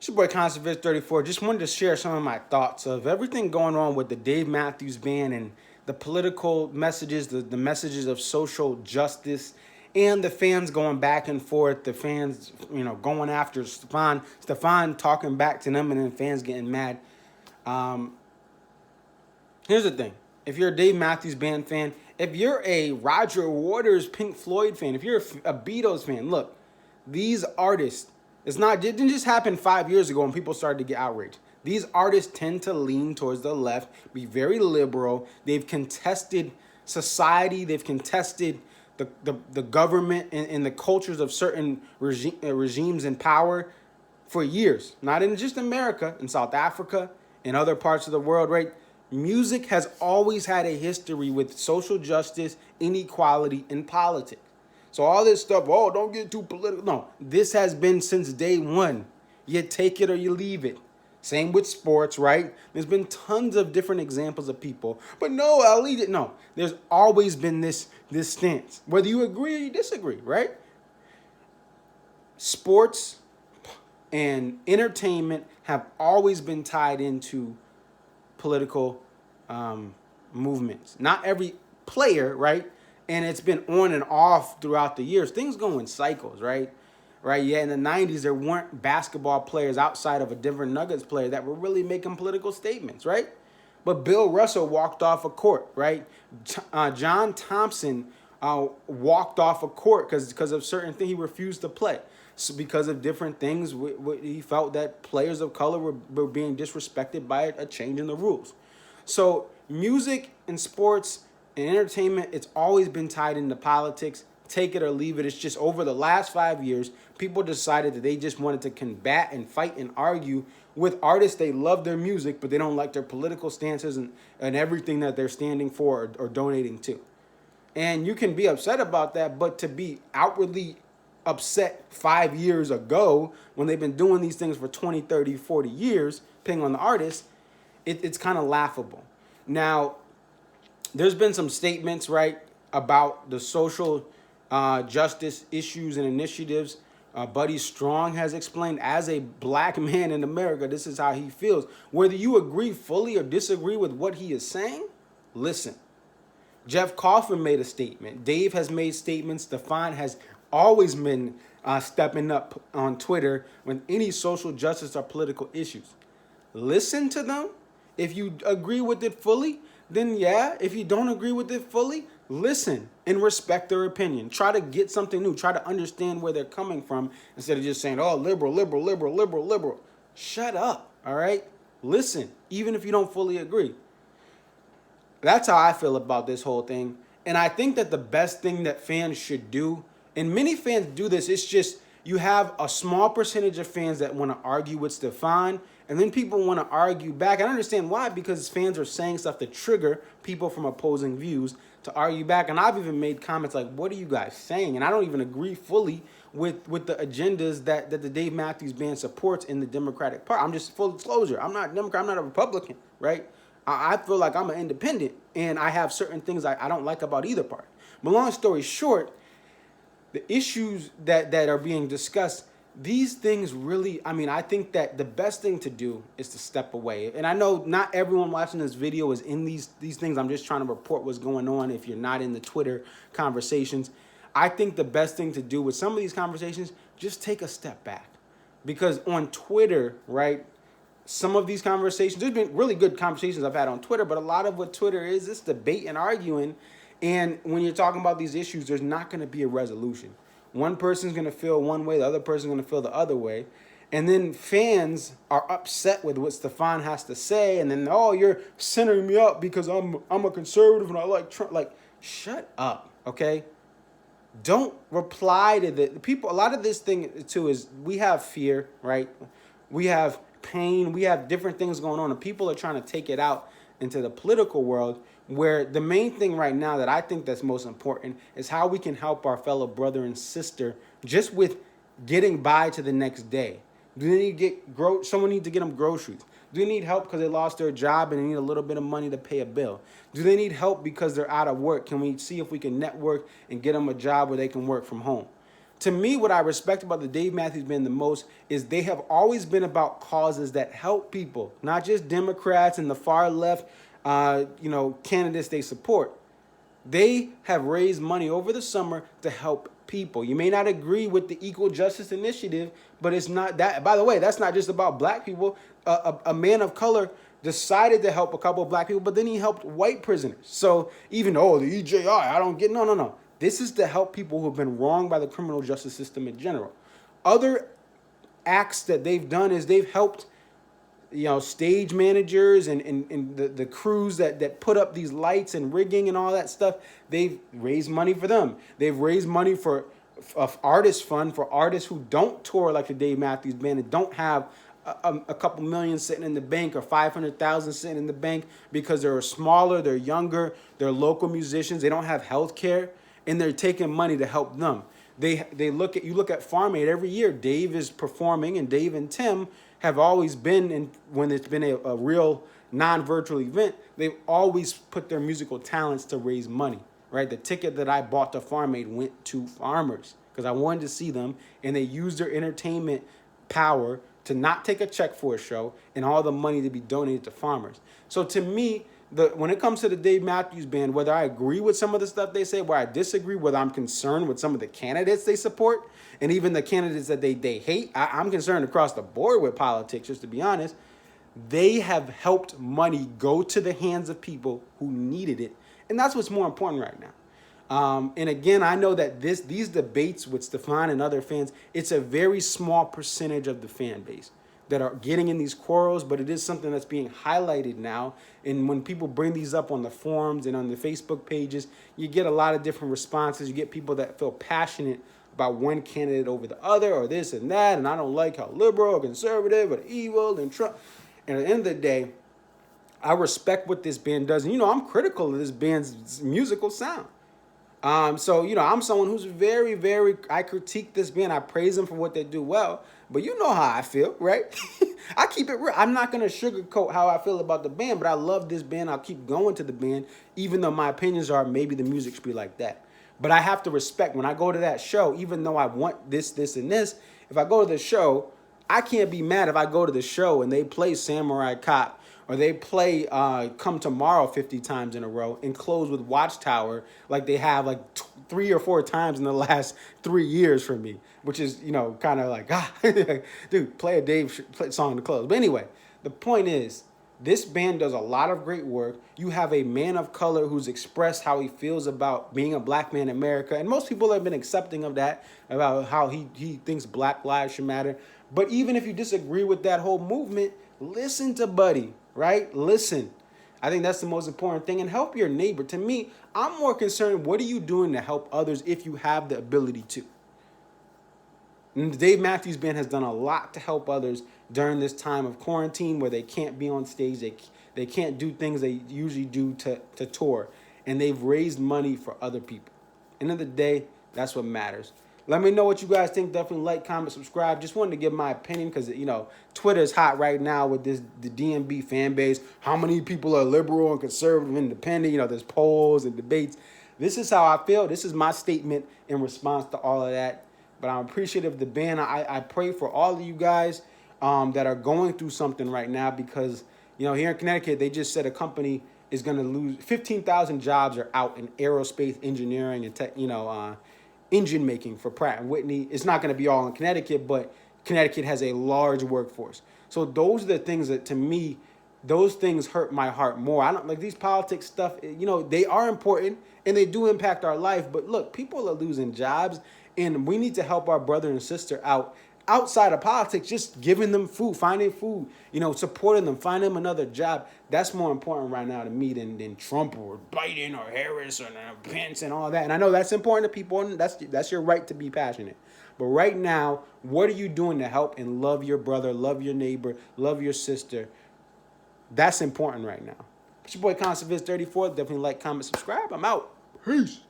It's your boy Conservative 34. Just wanted to share some of my thoughts of everything going on with the Dave Matthews Band and the political messages, the messages of social justice, and the fans going back and forth. The fans, going after Stefan talking back to them, and then fans getting mad. Um, Here's the thing: if you're a Dave Matthews Band fan, if you're a Roger Waters Pink Floyd fan, if you're a Beatles fan, look, these artists, it didn't just happen 5 years ago when people started to get outraged. These artists tend to lean towards the left, be very liberal. They've contested society. They've contested the government and the cultures of certain regimes in power for years. Not in just America, in South Africa, in other parts of the world, right? Music has always had a history with social justice, inequality, and politics. So all this stuff, oh, don't get too political. No, this has been since day one. You take it or you leave it. Same with sports, right? There's been tons of different examples of people. But no, I'll leave it. No, there's always been this stance. Whether you agree or you disagree, right? Sports and entertainment have always been tied into political movements. Not every player, right? And it's been on and off throughout the years. Things go in cycles, right? Right? Yeah, in the 90s, there weren't basketball players outside of a Denver Nuggets player that were really making political statements, right? But Bill Russell walked off a court, right? John Thompson walked off a court because of certain things. He refused to play. So because of different things, he felt that players of color were being disrespected by a change in the rules. So music and sports and entertainment, it's always been tied into politics. Take it or leave it. It's just over the last 5 years, people decided that they just wanted to combat and fight and argue with artists. They love their music, but they don't like their political stances and everything that they're standing for or donating to. And you can be upset about that, but to be outwardly upset 5 years ago when they've been doing these things for 20, 30, 40 years, depending on the artist, it's kind of laughable. Now, there's been some statements, right, about the social justice issues and initiatives. Buddy Strong has explained, as a black man in America, this is how he feels. Whether you agree fully or disagree with what he is saying, listen. Jeff Coughlin made a statement. Dave has made statements. Stefan has always been stepping up on Twitter when any social justice or political issues. Listen to them. If you agree with it fully, then yeah. If you don't agree with it fully, listen and respect their opinion. Try to get something new. Try to understand where they're coming from instead of just saying, oh, liberal, liberal, liberal, liberal, liberal. Shut up, all right? Listen, even if you don't fully agree. That's how I feel about this whole thing. And I think that the best thing that fans should do, and many fans do this, it's just you have a small percentage of fans that want to argue with Stefan, and then people want to argue back. I understand why, because fans are saying stuff to trigger people from opposing views to argue back. And I've even made comments like, what are you guys saying? And I don't even agree fully with the agendas that the Dave Matthews Band supports in the Democratic Party. I'm just full disclosure. I'm not a Democrat. I'm not a Republican, right? I feel like I'm an independent, and I have certain things I don't like about either party. But long story short, the issues that are being discussed, these things really, I think that the best thing to do is to step away. And I know not everyone watching this video is in these things. I'm just trying to report what's going on if you're not in the Twitter conversations. I think the best thing to do with some of these conversations, just take a step back. Because on Twitter, right, some of these conversations, there's been really good conversations I've had on Twitter, but a lot of what Twitter is debate and arguing. And when you're talking about these issues, there's not going to be a resolution. One person's going to feel one way, the other person's going to feel the other way. And then fans are upset with what Stefan has to say. And then, oh, you're centering me up because I'm a conservative and I like Trump. Like, shut up, okay? Don't reply to the people. A lot of this thing, too, is we have fear, right? We have pain. We have different things going on. And people are trying to take it out into the political world, where the main thing right now that I think that's most important is how we can help our fellow brother and sister just with getting by to the next day. Do they need to get someone needs to get them groceries? Do they need help because they lost their job and they need a little bit of money to pay a bill? Do they need help because they're out of work? Can we see if we can network and get them a job where they can work from home? To me, what I respect about the Dave Matthews Band the most is they have always been about causes that help people, not just Democrats and the far left, candidates they support. They have raised money over the summer to help people. You may not agree with the Equal Justice Initiative, but it's not that. By the way, that's not just about black people. A man of color decided to help a couple of black people, but then he helped white prisoners. So even, the EJI, I don't get, no. This is to help people who have been wronged by the criminal justice system in general. Other acts that they've done is they've helped stage managers and the crews that put up these lights and rigging and all that stuff. They've raised money for them. They've raised money for artist fund for artists who don't tour like the Dave Matthews Band and don't have a couple million sitting in the bank or 500,000 sitting in the bank because they're smaller, they're younger, they're local musicians, they don't have health care, and they're taking money to help them. You look at Farm Aid every year. Dave is performing, and Dave and Tim have always been when it's been a real non-virtual event, they've always put their musical talents to raise money, right? The ticket that I bought to Farm Aid went to farmers because I wanted to see them, and they used their entertainment power to not take a check for a show and all the money to be donated to farmers. So to me, when it comes to the Dave Matthews Band, whether I agree with some of the stuff they say, where I disagree, whether I'm concerned with some of the candidates they support, and even the candidates that they hate, I'm concerned across the board with politics, just to be honest. They have helped money go to the hands of people who needed it, and that's what's more important right now. And again, I know that these debates with Stefan and other fans, it's a very small percentage of the fan base that are getting in these quarrels, but it is something that's being highlighted now. And when people bring these up on the forums and on the Facebook pages, you get a lot of different responses. You get people that feel passionate about one candidate over the other or this and that, and I don't like how liberal or conservative or evil and Trump. And at the end of the day, I respect what this band does. And, I'm critical of this band's musical sound. So I'm someone who's very, very, I critique this band. I praise them for what they do well. But you know how I feel, right? I keep it real. I'm not going to sugarcoat how I feel about the band, but I love this band. I'll keep going to the band, even though my opinions are maybe the music should be like that. But I have to respect when I go to that show, even though I want this, and this, if I go to the show, I can't be mad if I go to the show and they play Samurai Cop or they play Come Tomorrow 50 times in a row and close with Watchtower like they have 3 or 4 times in the last 3 years for me, which is, kind of like, dude, play a Dave song to close. But anyway, the point is, this band does a lot of great work. You have a man of color who's expressed how he feels about being a black man in America. And most people have been accepting of that, about how he thinks black lives should matter. But even if you disagree with that whole movement, listen to Buddy, right? Listen. I think that's the most important thing. And help your neighbor. To me, I'm more concerned, what are you doing to help others if you have the ability to? And the Dave Matthews Band has done a lot to help others during this time of quarantine where they can't be on stage. They can't do things they usually do to tour. And they've raised money for other people. End of the day, that's what matters. Let me know what you guys think. Definitely like, comment, subscribe. Just wanted to give my opinion because, Twitter is hot right now with the DMB fan base. How many people are liberal and conservative, independent? There's polls and debates. This is how I feel. This is my statement in response to all of that. But I'm appreciative of the band. I pray for all of you guys that are going through something right now because, here in Connecticut, they just said a company is going to lose 15,000 jobs are out in aerospace engineering and engine making for Pratt & Whitney. It's not going to be all in Connecticut, but Connecticut has a large workforce. So those are the things that, to me, those things hurt my heart more. I don't like these politics stuff. They are important and they do impact our life. But look, people are losing jobs, and we need to help our brother and sister out outside of politics, just giving them food, finding food, supporting them, finding them another job. That's more important right now to me than Trump or Biden or Harris or Pence and all that. And I know that's important to people, and that's your right to be passionate. But right now, what are you doing to help and love your brother, love your neighbor, love your sister? That's important right now. It's your boy Conserviz34. Definitely like, comment, subscribe. I'm out. Peace.